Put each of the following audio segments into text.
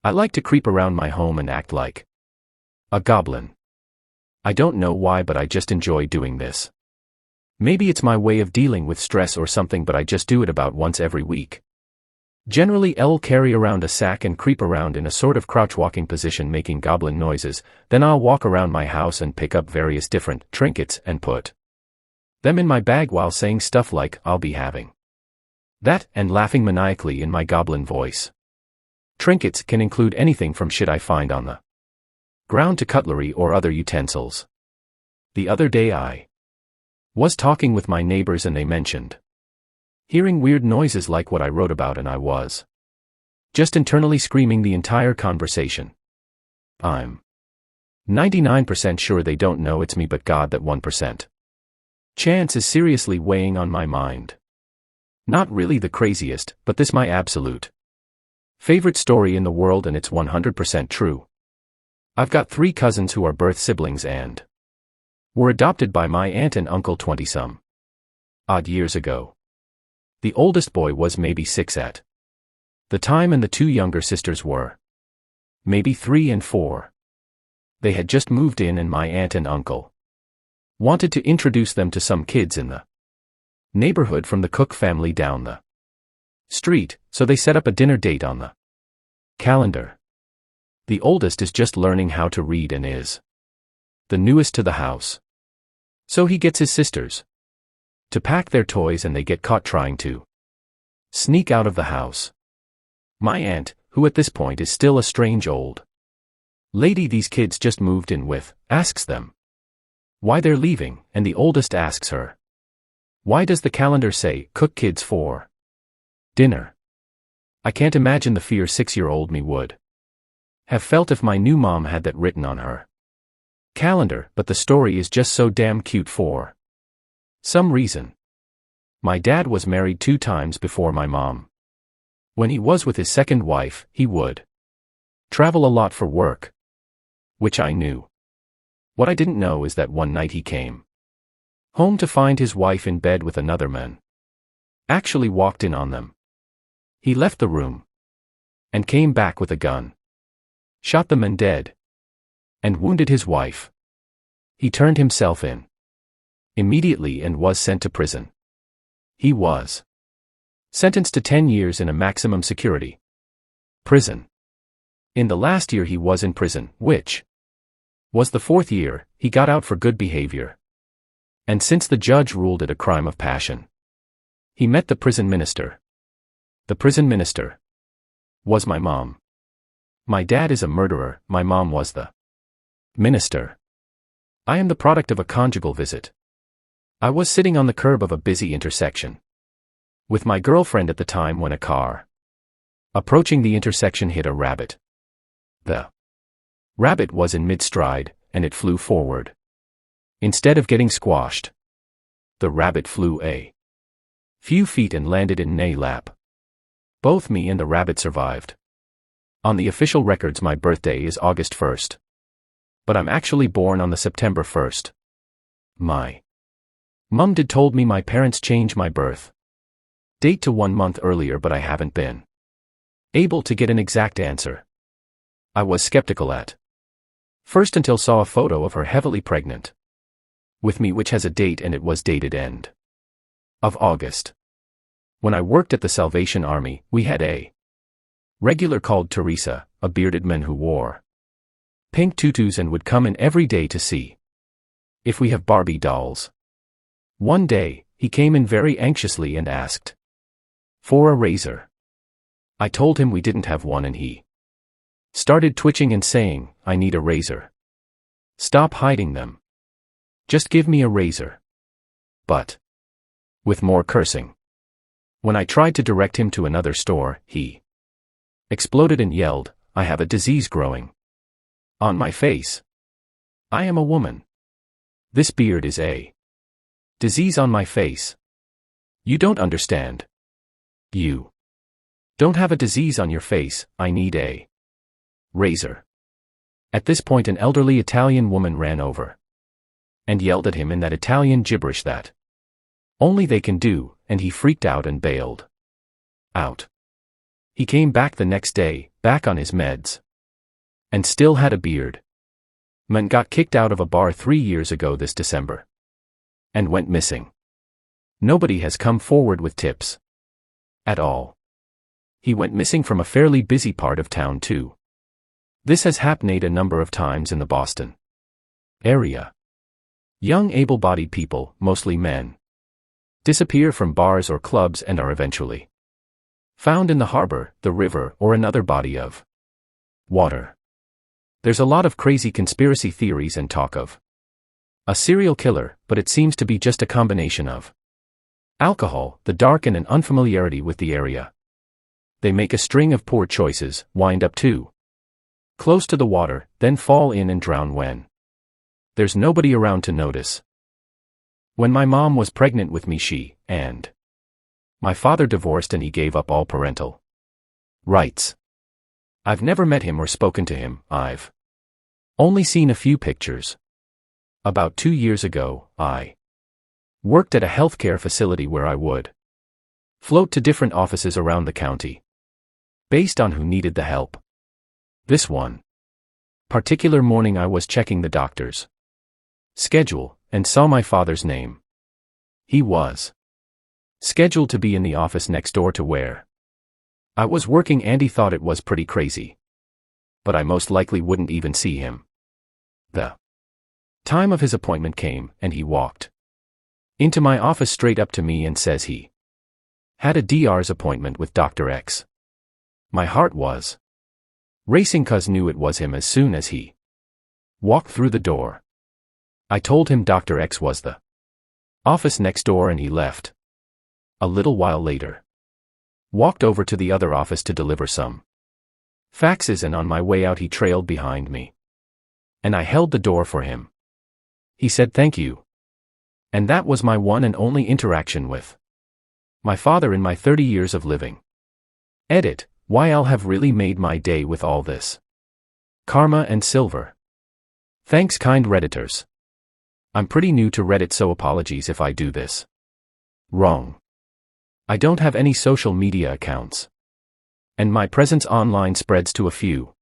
I like to creep around my home and act like a goblin. I don't know why, but I just enjoy doing this. Maybe it's my way of dealing with stress or something, but I just do it about once every week. Generally, I'll carry around a sack and creep around in a sort of crouch-walking position making goblin noises, then I'll walk around my house and pick up various different trinkets and put them in my bag while saying stuff like, "I'll be having that," and laughing maniacally in my goblin voice. Trinkets can include anything from shit I find on the ground to cutlery or other utensils. The other day I was talking with my neighbors and they mentioned hearing weird noises like what I wrote about, and I was just internally screaming the entire conversation. I'm 99% sure they don't know it's me, but God, that 1% chance is seriously weighing on my mind. Not really the craziest, but this my absolute favorite story in the world, and it's 100% true. I've got 3 cousins who are birth siblings and were adopted by my aunt and uncle 20-some odd years ago. The oldest boy was maybe 6 at the time, and the 2 younger sisters were maybe 3 and 4. They had just moved in, and my aunt and uncle wanted to introduce them to some kids in the neighborhood from the Cook family down the street, so they set up a dinner date on the calendar. The oldest is just learning how to read and is the newest to the house. So he gets his sisters to pack their toys, and they get caught trying to sneak out of the house. My aunt, who at this point is still a strange old lady these kids just moved in with, asks them why they're leaving, and the oldest asks her, "Why does the calendar say, cook kids for dinner?" I can't imagine the fear 6-year-old me would have felt if my new mom had that written on her calendar, but the story is just so damn cute for some reason. My dad was married 2 times before my mom. When he was with his second wife, he would travel a lot for work, which I knew. What I didn't know is that one night he came home to find his wife in bed with another man. Actually walked in on them. He left the room and came back with a gun, shot the man dead, and wounded his wife. He turned himself in immediately and was sent to prison. He was sentenced to 10 years in a maximum security prison. In the last year he was in prison, which was the 4th year, he got out for good behavior. And since the judge ruled it a crime of passion, he met the prison minister. The prison minister was my mom. My dad is a murderer, my mom was the minister. I am the product of a conjugal visit. I was sitting on the curb of a busy intersection with my girlfriend at the time when a car approaching the intersection hit a rabbit. The rabbit was in mid-stride, and it flew forward. Instead of getting squashed, the rabbit flew a few feet and landed in Nay's lap. Both me and the rabbit survived. On the official records my birthday is August 1st. But I'm actually born on the September 1st. My mum did told me my parents changed my birth date to 1 month earlier, but I haven't been able to get an exact answer. I was skeptical at first until saw a photo of her heavily pregnant with me, which has a date, and it was dated end of August. When I worked at the Salvation Army, we had a regular called Teresa, a bearded man who wore pink tutus and would come in every day to see if we have Barbie dolls. One day, he came in very anxiously and asked for a razor. I told him we didn't have one, and he started twitching and saying, "I need a razor. Stop hiding them. Just give me a razor." But with more cursing. When I tried to direct him to another store, he exploded and yelled, "I have a disease growing on my face. I am a woman. This beard is a disease on my face. You don't understand. You don't have a disease on your face, I need a razor." At this point an elderly Italian woman ran over and yelled at him in that Italian gibberish that only they can do, and he freaked out and bailed out. He came back the next day, back on his meds. And still had a beard. Man got kicked out of a bar 3 years ago this December. And went missing. Nobody has come forward with tips. At all. He went missing from a fairly busy part of town too. This has happened a number of times in the Boston area. Young able-bodied people, mostly men, disappear from bars or clubs and are eventually found in the harbor, the river, or another body of water. There's a lot of crazy conspiracy theories and talk of a serial killer, but it seems to be just a combination of alcohol, the dark, and an unfamiliarity with the area. They make a string of poor choices, wind up too close to the water, then fall in and drown when there's nobody around to notice. When my mom was pregnant with me, she and my father divorced and he gave up all parental rights. I've never met him or spoken to him, I've only seen a few pictures. About 2 years ago, I worked at a healthcare facility where I would float to different offices around the county, based on who needed the help. This one particular morning I was checking the doctor's schedule, and saw my father's name. He was scheduled to be in the office next door to where I was working, and he thought it was pretty crazy. But I most likely wouldn't even see him. The time of his appointment came, and he walked into my office straight up to me and says he had a DR's appointment with Dr. X. My heart was racing, 'cause knew it was him as soon as he walked through the door. I told him Dr. X was the office next door, and he left. A little while later, walked over to the other office to deliver some faxes, and on my way out he trailed behind me. And I held the door for him. He said thank you. And that was my one and only interaction with my father in my 30 years of living. Edit, why I'll have really made my day with all this karma and silver. Thanks, kind Redditors. I'm pretty new to Reddit, so apologies if I do this wrong. I don't have any social media accounts, and my presence online spreads to a few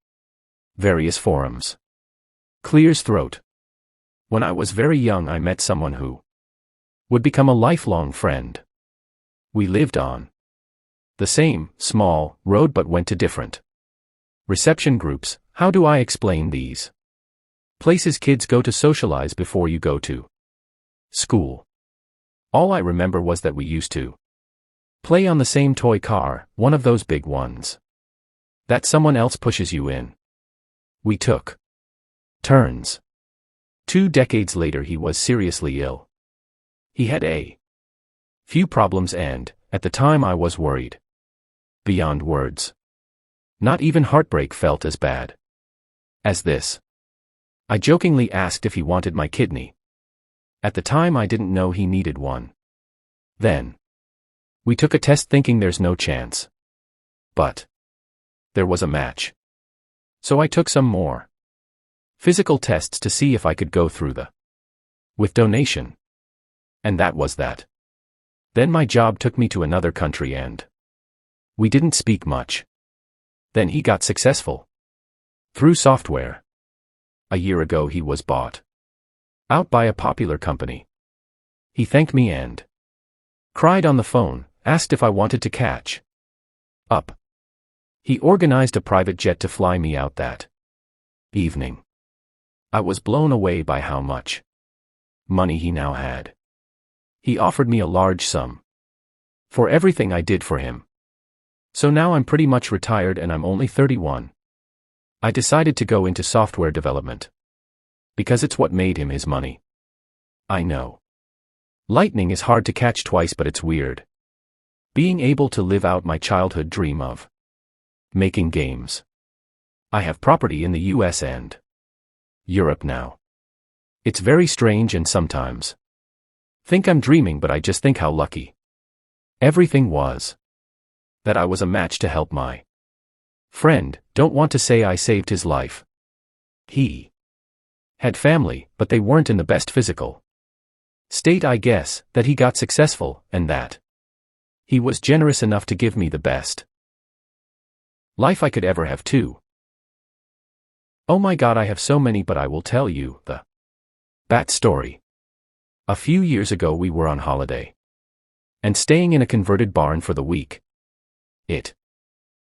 various forums. Clears throat. When I was very young, I met someone who would become a lifelong friend. We lived on the same small road but went to different reception groups. How do I explain these places kids go to socialize before you go to school? All I remember was that we used to play on the same toy car, one of those big ones that someone else pushes you in. We took turns. 2 decades later, he was seriously ill. He had a few problems, and, at the time, I was worried beyond words. Not even heartbreak felt as bad as this. I jokingly asked if he wanted my kidney. At the time, I didn't know he needed one. Then we took a test thinking there's no chance. But there was a match. So I took some more physical tests to see if I could go through with donation. And that was that. Then my job took me to another country and we didn't speak much. Then he got successful through software. A year ago he was bought out by a popular company. He thanked me and cried on the phone, asked if I wanted to catch up. He organized a private jet to fly me out that evening. I was blown away by how much money he now had. He offered me a large sum for everything I did for him. So now I'm pretty much retired and I'm only 31. I decided to go into software development because it's what made him his money. I know lightning is hard to catch twice, but it's weird being able to live out my childhood dream of making games. I have property in the US and Europe now. It's very strange, and sometimes think I'm dreaming, but I just think how lucky everything was that I was a match to help my friend. Don't want to say I saved his life. He had family, but they weren't in the best physical state, I guess, that he got successful, and that he was generous enough to give me the best Life I could ever have too. Oh my god, I have so many, but I will tell you the bat story. A few years ago we were on holiday and staying in a converted barn for the week. It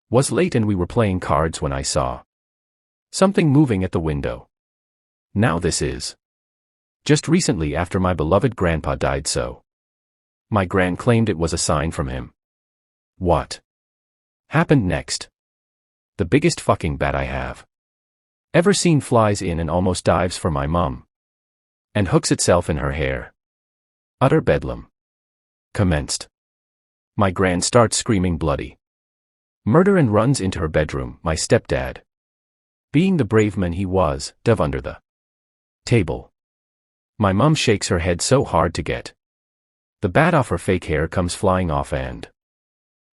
was late and we were playing cards when I saw something moving at the window. Now this is just recently after my beloved grandpa died, so my gran claimed it was a sign from him. What happened next? The biggest fucking bat I have ever seen flies in and almost dives for my mum and hooks itself in her hair. Utter bedlam commenced. My gran starts screaming bloody murder and runs into her bedroom. My stepdad, being the brave man he was, dove under the table. My mum shakes her head so hard to get the bat off, her fake hair comes flying off and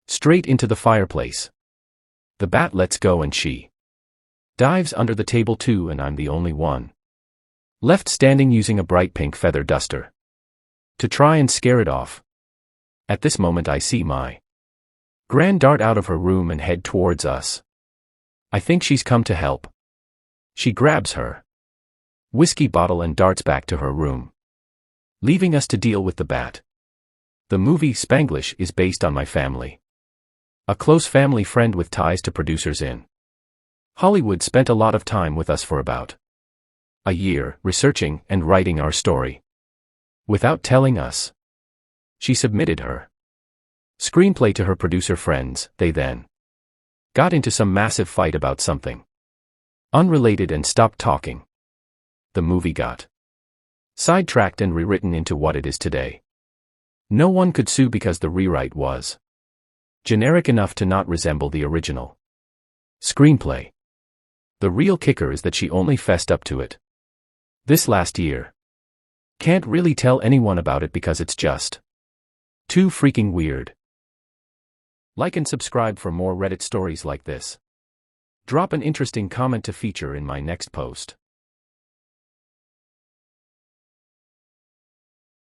straight into the fireplace. The bat lets go and she dives under the table too, and I'm the only one left standing using a bright pink feather duster to try and scare it off. At this moment I see my gran dart out of her room and head towards us. I think she's come to help. She grabs her whiskey bottle and darts back to her room, leaving us to deal with the bat. The movie Spanglish is based on my family. A close family friend with ties to producers in Hollywood spent a lot of time with us for about a year, researching and writing our story. Without telling us, she submitted her screenplay to her producer friends. They then got into some massive fight about something unrelated and stopped talking. The movie got sidetracked and rewritten into what it is today. No one could sue because the rewrite was generic enough to not resemble the original screenplay. The real kicker is that she only fessed up to it this last year. Can't really tell anyone about it because it's just too freaking weird. Like and subscribe for more Reddit stories like this. Drop an interesting comment to feature in my next post.